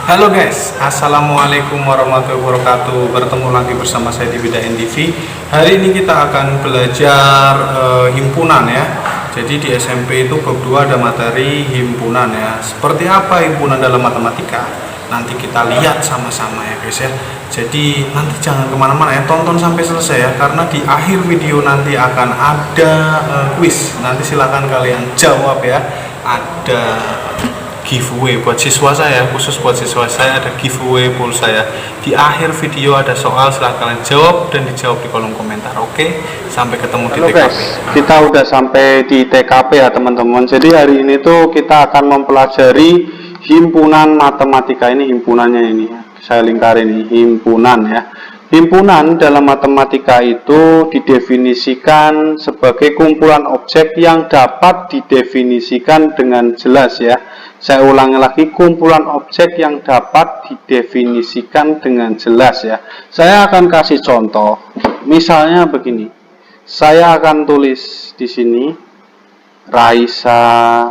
Halo guys, assalamualaikum warahmatullahi wabarakatuh. Bertemu lagi bersama saya di Bida NTV. Hari ini kita akan belajar himpunan ya. Jadi di SMP itu bab 2 ada materi himpunan ya. Seperti apa himpunan dalam matematika? Nanti kita lihat sama-sama ya guys ya. Jadi nanti jangan kemana-mana ya, tonton sampai selesai ya. Karena di akhir video nanti akan ada quiz. Nanti silakan kalian jawab ya. Ada giveaway buat siswa saya, khusus buat siswa saya ada giveaway pulsa ya. Di akhir video ada soal, silahkan kalian jawab dan dijawab di kolom komentar. Oke, sampai ketemu di TKP. Guys, kita udah sampai di TKP ya teman-teman. Jadi hari ini tuh kita akan mempelajari himpunan matematika. Ini himpunannya ini, saya lingkari ini himpunan ya. Himpunan dalam matematika itu didefinisikan sebagai kumpulan objek yang dapat didefinisikan dengan jelas ya. Saya ulangi lagi, kumpulan objek yang dapat didefinisikan dengan jelas ya. Saya akan kasih contoh. Misalnya begini. Saya akan tulis di sini Raisa,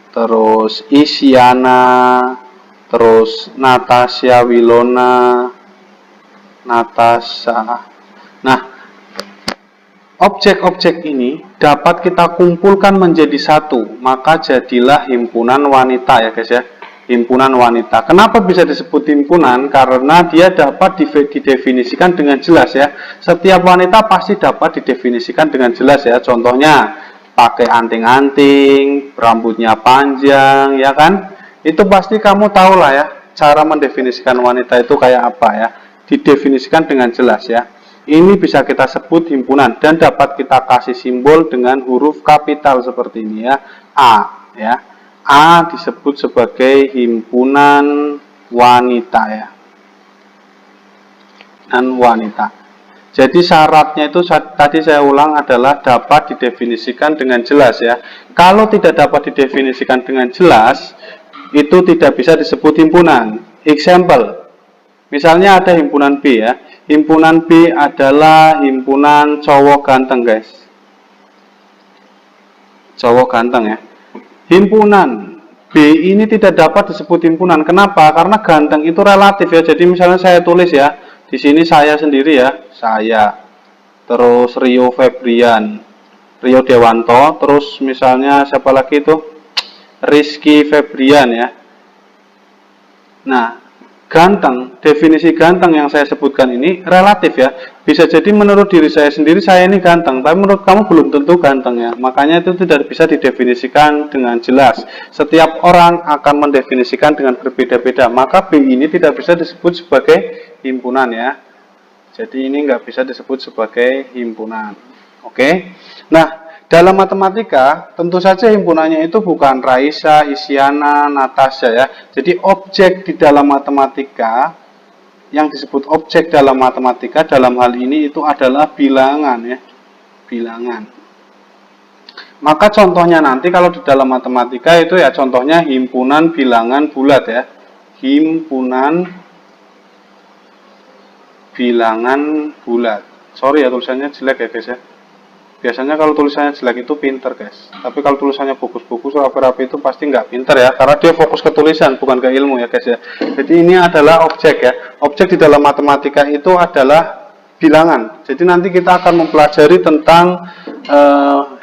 terus Isyana, terus Natasha Wilona, Natasha. Nah, objek-objek ini dapat kita kumpulkan menjadi satu, maka jadilah himpunan wanita ya guys ya. Himpunan wanita. Kenapa bisa disebut himpunan? Karena dia dapat didefinisikan dengan jelas ya. Setiap wanita pasti dapat didefinisikan dengan jelas ya. Contohnya pakai anting-anting, rambutnya panjang ya kan. Itu pasti kamu tahu lah ya, cara mendefinisikan wanita itu kayak apa ya. Didefinisikan dengan jelas ya. Ini bisa kita sebut himpunan dan dapat kita kasih simbol dengan huruf kapital seperti ini ya. A ya. A disebut sebagai himpunan wanita ya. Dan wanita. Jadi syaratnya itu tadi saya ulang adalah dapat didefinisikan dengan jelas ya. Kalau tidak dapat didefinisikan dengan jelas, itu tidak bisa disebut himpunan. Example. Misalnya ada himpunan B ya. Himpunan B adalah himpunan cowok ganteng guys. Cowok ganteng ya. Himpunan B ini tidak dapat disebut himpunan. Kenapa? Karena ganteng itu relatif ya. Jadi misalnya saya tulis ya. Di sini saya sendiri ya. Saya. Terus Rio Febrian. Rio Dewanto. Terus misalnya siapa lagi itu? Rizky Febrian ya. Nah, ganteng, definisi ganteng yang saya sebutkan ini relatif ya. Bisa jadi menurut diri saya sendiri saya ini ganteng, tapi menurut kamu belum tentu ganteng ya. Makanya itu tidak bisa didefinisikan dengan jelas. Setiap orang akan mendefinisikan dengan berbeda-beda. Maka B ini tidak bisa disebut sebagai himpunan ya. Jadi ini nggak bisa disebut sebagai himpunan. Oke. Nah, dalam matematika, tentu saja himpunannya itu bukan Raisa, Isyana, Natasha ya. Jadi objek di dalam matematika, yang disebut objek dalam matematika dalam hal ini itu adalah bilangan ya. Bilangan. Maka contohnya nanti kalau di dalam matematika itu ya contohnya himpunan bilangan bulat ya. Himpunan bilangan bulat. Sorry ya tulisannya jelek ya guys ya. Biasanya kalau tulisannya jelek itu pinter guys. Tapi kalau tulisannya bagus-bagus rapi-rapi itu pasti nggak pinter ya. Karena dia fokus ke tulisan bukan ke ilmu ya guys ya. Jadi ini adalah objek ya. Objek di dalam matematika itu adalah bilangan. Jadi nanti kita akan mempelajari tentang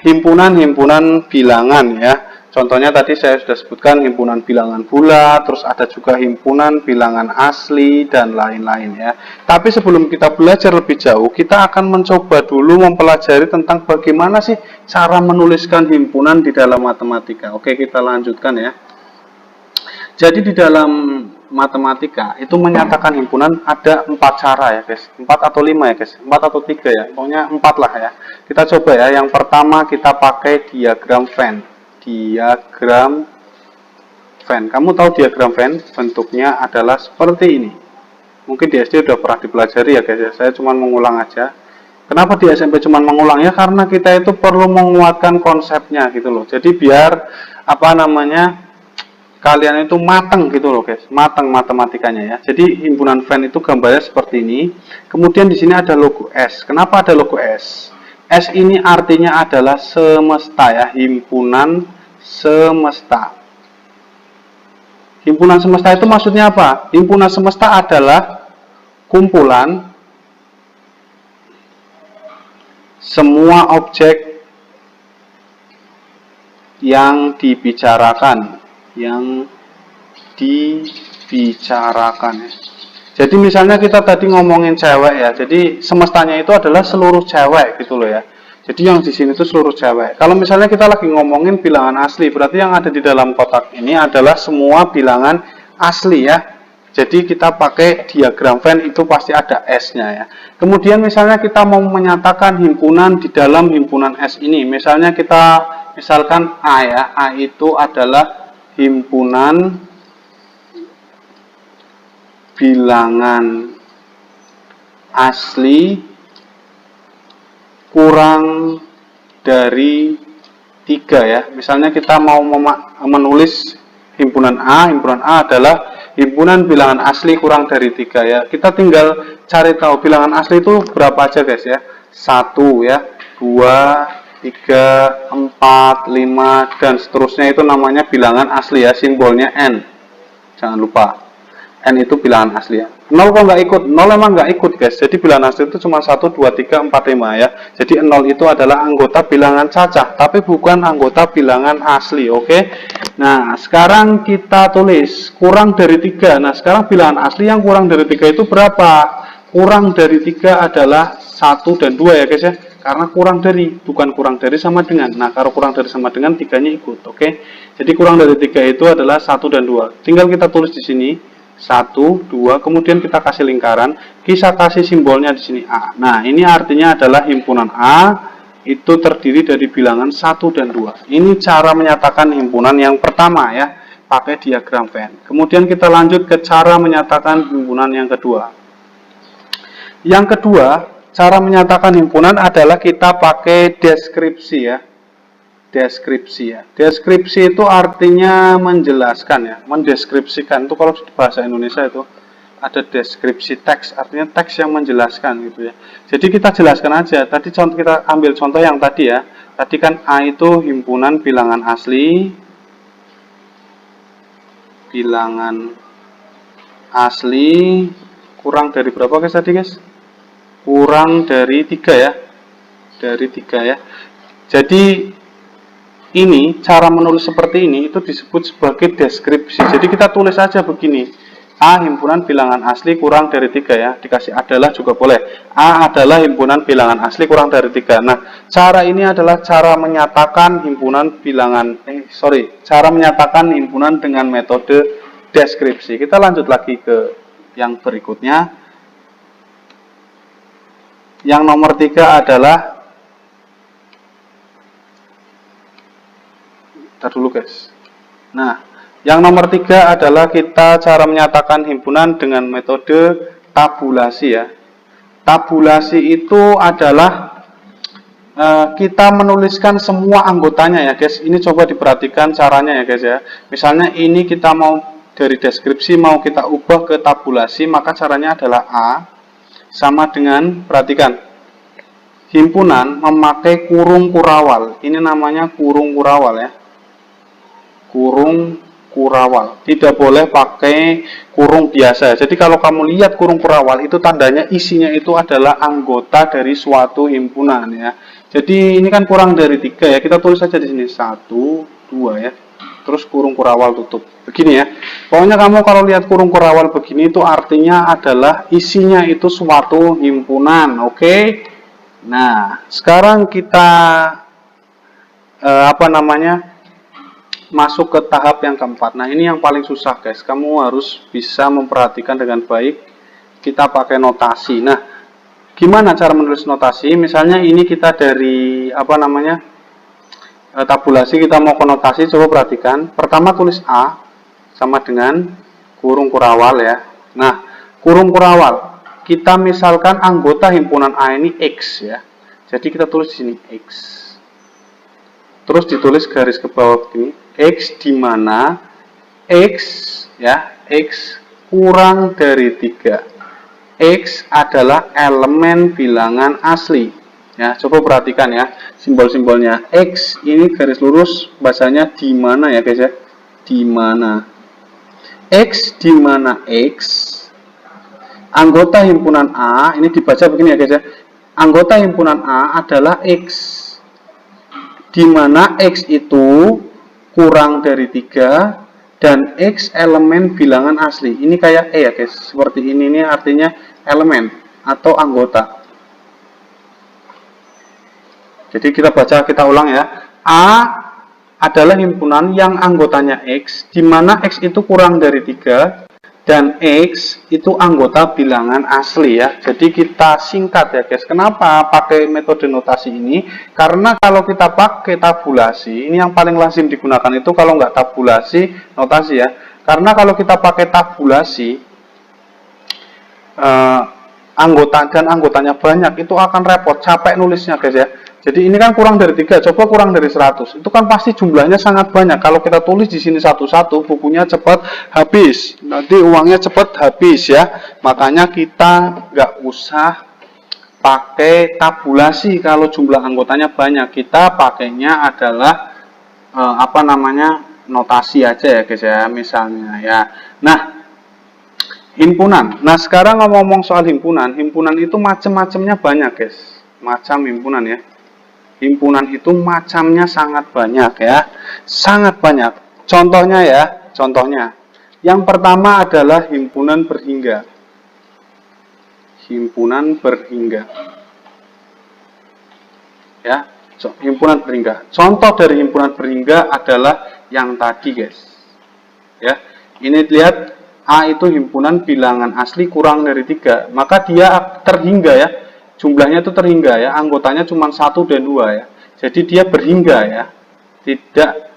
himpunan-himpunan bilangan ya. Contohnya tadi saya sudah sebutkan himpunan bilangan bulat, terus ada juga himpunan bilangan asli, dan lain-lain ya. Tapi sebelum kita belajar lebih jauh, kita akan mencoba dulu mempelajari tentang bagaimana sih cara menuliskan himpunan di dalam matematika. Oke, kita lanjutkan ya. Jadi di dalam matematika itu menyatakan himpunan ada 4 cara ya guys. 4 atau 5 ya guys. 4 atau 3 ya. Pokoknya 4 lah ya. Kita coba ya. Yang pertama kita pakai diagram Venn. Diagram Venn. Kamu tahu diagram Venn? Bentuknya adalah seperti ini. Mungkin di SD sudah pernah dipelajari ya guys ya. Saya cuma mengulang aja. Kenapa di SMP cuma mengulang ya? Karena kita itu perlu menguatkan konsepnya gitu loh. Jadi biar apa namanya kalian itu matang gitu loh guys. Matang matematikanya ya. Jadi himpunan Venn itu gambarnya seperti ini. Kemudian di sini ada logo S. Kenapa ada logo S? S ini artinya adalah semesta ya, himpunan semesta. Himpunan semesta itu maksudnya apa? Himpunan semesta adalah kumpulan semua objek yang dibicarakan, Jadi misalnya kita tadi ngomongin cewek ya, jadi semestanya itu adalah seluruh cewek gitu loh ya. Jadi yang di sini itu seluruh cewek. Kalau misalnya kita lagi ngomongin bilangan asli, berarti yang ada di dalam kotak ini adalah semua bilangan asli ya. Jadi kita pakai diagram Venn itu pasti ada S-nya ya. Kemudian misalnya kita mau menyatakan himpunan di dalam himpunan S ini. Misalkan A ya, A itu adalah himpunan bilangan asli kurang dari 3 ya. Misalnya kita mau menulis himpunan A adalah himpunan bilangan asli kurang dari 3 ya. Kita tinggal cari tahu bilangan asli itu berapa aja guys ya. 1 ya, 2, 3, 4, 5 dan seterusnya, itu namanya bilangan asli ya, simbolnya N. Jangan lupa. N itu bilangan asli ya. 0 kok nggak ikut? 0 emang nggak ikut guys. Jadi bilangan asli itu cuma 1, 2, 3, 4, 5 ya. Jadi 0 itu adalah anggota bilangan cacah, tapi bukan anggota bilangan asli. Oke. Nah sekarang kita tulis kurang dari 3. Nah sekarang bilangan asli yang kurang dari 3 itu berapa? Kurang dari 3 adalah 1 dan 2 ya guys ya. Karena kurang dari, bukan kurang dari sama dengan. Nah kalau kurang dari sama dengan, 3-nya ikut. Oke. Jadi kurang dari 3 itu adalah 1 dan 2. Tinggal kita tulis di sini 1, 2, kemudian kita kasih lingkaran, kita kasih simbolnya di sini A. Nah, ini artinya adalah himpunan A itu terdiri dari bilangan 1 dan 2. Ini cara menyatakan himpunan yang pertama ya, pakai diagram Venn. Kemudian kita lanjut ke cara menyatakan himpunan yang kedua. Yang kedua, cara menyatakan himpunan adalah kita pakai deskripsi ya. Deskripsi itu artinya menjelaskan ya, mendeskripsikan. Itu kalau di bahasa Indonesia itu ada deskripsi teks, artinya teks yang menjelaskan gitu ya. Jadi kita jelaskan aja. Tadi kita ambil contoh yang tadi ya. Tadi kan A itu himpunan bilangan asli kurang dari berapa guys tadi guys? Kurang dari 3 ya. Dari 3 ya. Jadi ini cara menulis seperti ini itu disebut sebagai deskripsi. Jadi kita tulis saja begini. A himpunan bilangan asli kurang dari 3 ya. Dikasih adalah juga boleh. A adalah himpunan bilangan asli kurang dari 3. Nah, cara ini adalah cara menyatakan himpunan cara menyatakan himpunan dengan metode deskripsi. Kita lanjut lagi ke yang berikutnya. Yang nomor 3 adalah, ntar dulu guys. Nah, yang nomor 3 adalah kita cara menyatakan himpunan dengan metode tabulasi ya. Tabulasi itu adalah kita menuliskan semua anggotanya ya guys. Ini coba diperhatikan caranya ya guys ya. Misalnya ini kita mau dari deskripsi mau kita ubah ke tabulasi, maka caranya adalah A sama dengan, perhatikan, himpunan memakai kurung kurawal. Ini namanya kurung kurawal ya. Kurung kurawal, tidak boleh pakai kurung biasa. Jadi kalau kamu lihat kurung kurawal itu tandanya isinya itu adalah anggota dari suatu himpunan ya. Jadi ini kan kurang dari 3 ya, kita tulis saja di sini 1, 2 ya, terus kurung kurawal tutup begini ya. Pokoknya kamu kalau lihat kurung kurawal begini itu artinya adalah isinya itu suatu himpunan. Oke. Nah sekarang kita masuk ke tahap yang keempat. Nah ini yang paling susah guys, kamu harus bisa memperhatikan dengan baik. Kita pakai notasi. Nah gimana cara menulis notasi? Misalnya ini kita dari tabulasi, kita mau ke notasi. Coba perhatikan, pertama tulis A sama dengan kurung kurawal ya. Nah kurung kurawal, kita misalkan anggota himpunan A ini X ya, jadi kita tulis di sini X, terus ditulis garis ke bawah begini, X di mana X ya, X kurang dari 3. X adalah elemen bilangan asli ya. Coba perhatikan ya simbol-simbolnya. X ini garis lurus, bahasanya di mana ya guys ya, di mana. X di mana X anggota himpunan A, ini dibaca begini ya guys ya. Anggota himpunan A adalah X, di mana X itu kurang dari 3 dan X elemen bilangan asli. Ini kayak E ya guys, seperti ini artinya elemen atau anggota. Jadi kita baca, kita ulang ya. A adalah himpunan yang anggotanya X, di mana X itu kurang dari 3 dan X itu anggota bilangan asli ya. Jadi kita singkat ya guys. Kenapa pakai metode notasi ini? Karena kalau kita pakai tabulasi, ini yang paling lazim digunakan itu kalau nggak tabulasi, notasi ya. Karena kalau kita pakai tabulasi, anggotanya banyak, itu akan repot, capek nulisnya guys ya. Jadi ini kan kurang dari 3, coba kurang dari 100. Itu kan pasti jumlahnya sangat banyak. Kalau kita tulis di sini satu-satu, bukunya cepat habis. Nanti uangnya cepat habis ya. Makanya kita nggak usah pakai tabulasi kalau jumlah anggotanya banyak. Kita pakainya adalah notasi aja ya guys ya, misalnya ya. Nah, himpunan. Nah, sekarang ngomong-ngomong soal himpunan. Himpunan itu macam-macamnya banyak guys. Macam himpunan ya. Himpunan itu macamnya sangat banyak ya, sangat banyak. Contohnya ya, contohnya. Yang pertama adalah himpunan berhingga. Himpunan berhingga. Ya, himpunan berhingga. Contoh dari himpunan berhingga adalah yang tadi guys. Ya, ini lihat A itu himpunan bilangan asli kurang dari 3, maka dia terhingga ya. Jumlahnya itu terhingga ya, anggotanya cuma 1 dan 2 ya. Jadi dia berhingga ya, tidak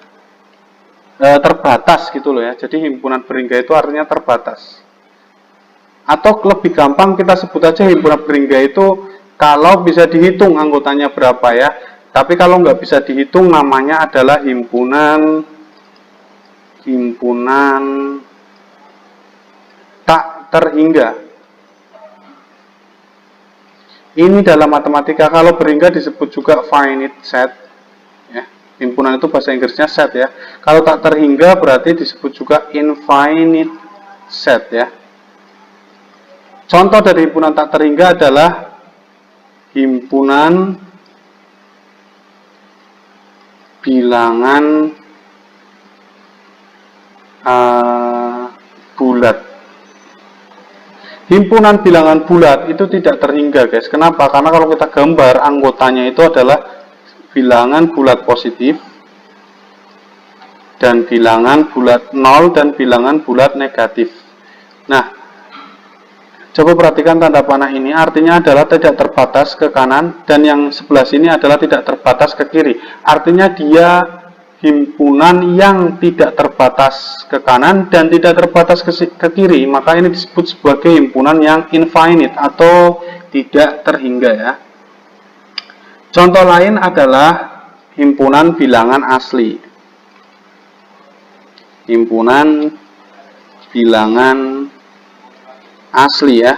terbatas gitu loh ya. Jadi himpunan berhingga itu artinya terbatas. Atau lebih gampang kita sebut aja himpunan berhingga itu kalau bisa dihitung anggotanya berapa ya. Tapi kalau nggak bisa dihitung namanya adalah himpunan tak terhingga. Ini dalam matematika kalau berhingga disebut juga finite set ya. Himpunan itu bahasa Inggrisnya set ya. Kalau tak terhingga berarti disebut juga infinite set ya. Contoh dari himpunan tak terhingga adalah himpunan bilangan bulat. Himpunan bilangan bulat itu tidak terhingga guys. Kenapa? Karena kalau kita gambar anggotanya itu adalah bilangan bulat positif dan bilangan bulat 0 dan bilangan bulat negatif. Nah, coba perhatikan tanda panah ini artinya adalah tidak terbatas ke kanan dan yang sebelah sini adalah tidak terbatas ke kiri. Artinya dia himpunan yang tidak terbatas ke kanan dan tidak terbatas ke kiri, maka ini disebut sebagai himpunan yang infinite atau tidak terhingga ya. Contoh lain adalah himpunan bilangan asli. Himpunan bilangan asli ya.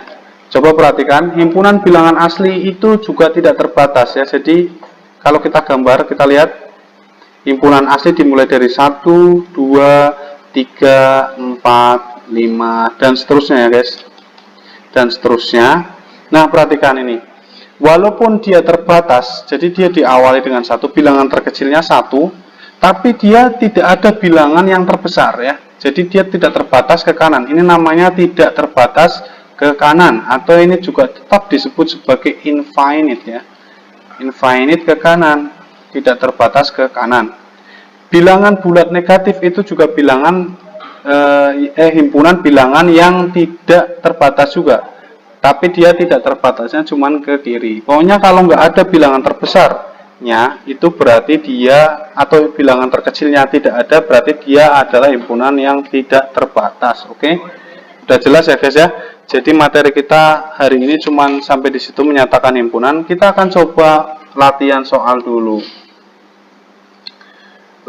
Coba perhatikan, himpunan bilangan asli itu juga tidak terbatas ya. Jadi kalau kita gambar, kita lihat himpunan asli dimulai dari 1, 2, 3, 4, 5, dan seterusnya ya guys. Dan seterusnya. Nah, perhatikan ini. Walaupun dia terbatas, jadi dia diawali dengan 1, bilangan terkecilnya 1, tapi dia tidak ada bilangan yang terbesar ya. Jadi dia tidak terbatas ke kanan. Ini namanya tidak terbatas ke kanan, atau ini juga tetap disebut sebagai infinite ya. Infinite ke kanan, tidak terbatas ke kanan. Bilangan bulat negatif itu juga bilangan himpunan bilangan yang tidak terbatas juga, tapi dia tidak terbatasnya cuman ke kiri. Pokoknya kalau nggak ada bilangan terbesarnya, itu berarti dia, atau bilangan terkecilnya tidak ada, berarti dia adalah himpunan yang tidak terbatas. Oke, udah jelas ya guys ya. Jadi materi kita hari ini cuman sampai di situ, menyatakan himpunan. Kita akan coba latihan soal dulu.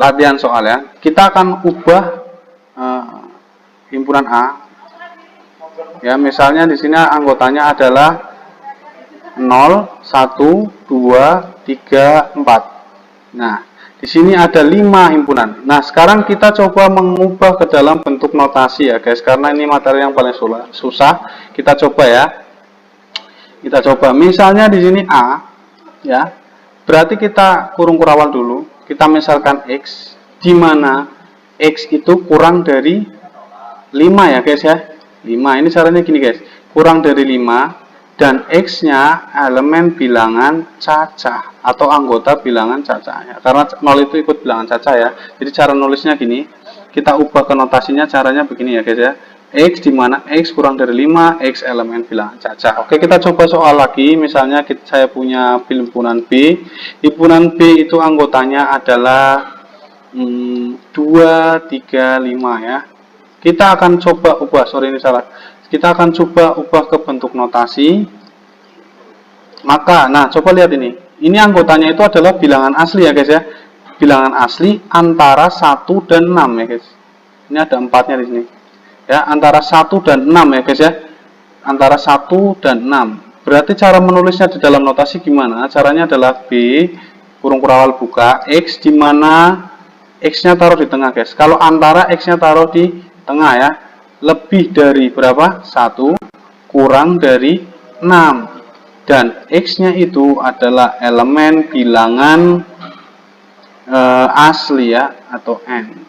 Latihan soal ya. Kita akan ubah himpunan A. Ya, misalnya di sini anggotanya adalah 0, 1, 2, 3, 4. Nah, Di sini ada 5 himpunan. Nah, sekarang kita coba mengubah ke dalam bentuk notasi ya, guys. Karena ini materi yang paling susah. Kita coba ya. Kita coba. Misalnya di sini A, ya. Berarti kita kurung kurawal dulu. Kita misalkan X, di mana X itu kurang dari 5 ya, guys ya. 5. Ini caranya gini, guys. Kurang dari 5 dan X-nya elemen bilangan cacah atau anggota bilangan cacah ya. Karena 0 itu ikut bilangan cacah ya. Jadi cara nulisnya gini, kita ubah ke notasinya caranya begini ya, guys ya. X di mana X kurang dari 5, X elemen bilangan cacah. Oke, kita coba soal lagi. Misalnya saya punya himpunan B. Himpunan B itu anggotanya adalah 2, 3, 5 ya. Kita akan coba ubah, ini salah. Kita akan coba ubah ke bentuk notasi. Maka, nah coba lihat ini. Ini anggotanya itu adalah bilangan asli ya, guys ya. Bilangan asli antara 1 dan 6 ya, guys. Ini ada 4-nya di sini. Ya, antara 1 dan 6 ya, guys ya. Antara 1 dan 6. Berarti cara menulisnya di dalam notasi gimana? Caranya adalah B kurung kurawal buka X, di mana X-nya taruh di tengah, guys. Kalau antara X-nya taruh di tengah ya. Lebih dari berapa? 1 kurang dari 6. Dan X-nya itu adalah elemen bilangan asli ya, atau N.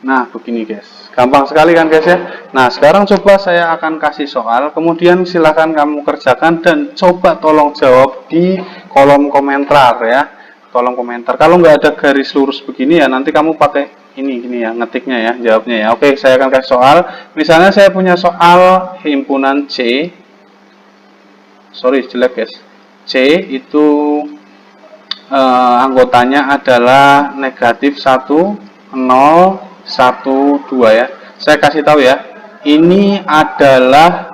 Nah, begini guys. Gampang sekali kan guys ya. Nah, sekarang coba saya akan kasih soal. Kemudian silahkan kamu kerjakan dan coba tolong jawab di kolom komentar ya. Kolom komentar. Kalau nggak ada garis lurus begini ya, nanti kamu pakai ini ya, ngetiknya ya, jawabnya ya. Oke, saya akan kasih soal. Misalnya saya punya soal himpunan C. Sorry, jelek guys. C itu anggotanya adalah negatif 1, 0, 1, 2 ya. Saya kasih tahu ya. Ini adalah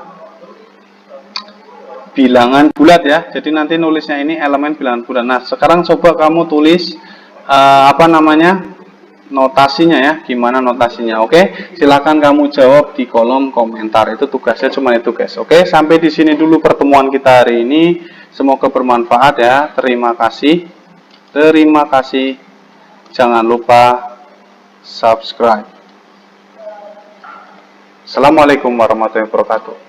bilangan bulat ya. Jadi nanti nulisnya ini elemen bilangan bulat. Nah, sekarang coba kamu tulis notasinya ya, gimana notasinya. Oke, silakan kamu jawab di kolom komentar. Itu tugasnya cuma itu guys. Oke, sampai di sini dulu pertemuan kita hari ini. Semoga bermanfaat ya. Terima kasih. Terima kasih. Jangan lupa subscribe. Assalamualaikum warahmatullahi wabarakatuh.